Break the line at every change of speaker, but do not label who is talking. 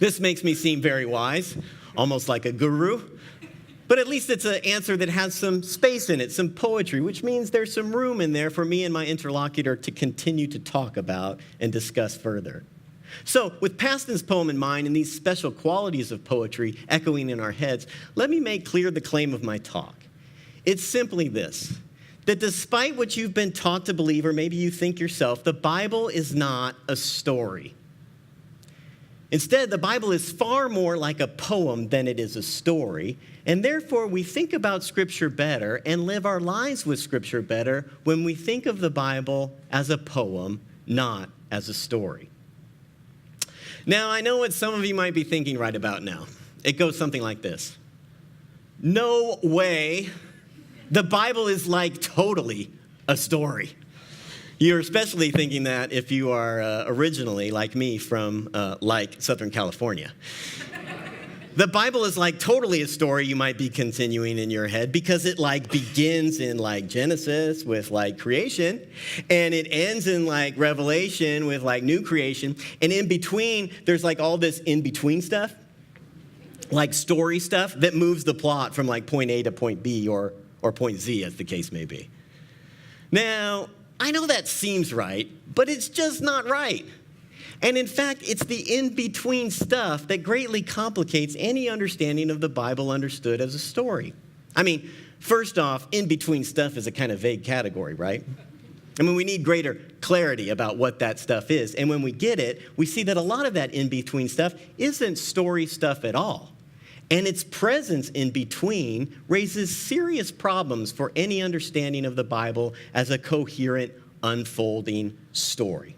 This makes me seem very wise, almost like a guru. But at least it's an answer that has some space in it, some poetry, which means there's some room in there for me and my interlocutor to continue to talk about and discuss further. So, with Paston's poem in mind and these special qualities of poetry echoing in our heads, let me make clear the claim of my talk. It's simply this, that despite what you've been taught to believe, or maybe you think yourself, the Bible is not a story. Instead, the Bible is far more like a poem than it is a story, and therefore we think about Scripture better and live our lives with Scripture better when we think of the Bible as a poem, not as a story. Now, I know what some of you might be thinking right about now. It goes something like this. No way. The Bible is like totally a story. You're especially thinking that if you are originally, like me, from Southern California. The Bible is like totally a story you might be continuing in your head because it begins in Genesis with creation, and it ends in Revelation with new creation, and in between there's all this in between stuff, story stuff that moves the plot from point A to point B or point Z, as the case may be. Now, I know that seems right, but it's just not right. And in fact, it's the in-between stuff that greatly complicates any understanding of the Bible understood as a story. I mean, first off, in-between stuff is a kind of vague category, right? I mean, we need greater clarity about what that stuff is. And when we get it, we see that a lot of that in-between stuff isn't story stuff at all. And its presence in between raises serious problems for any understanding of the Bible as a coherent, unfolding story.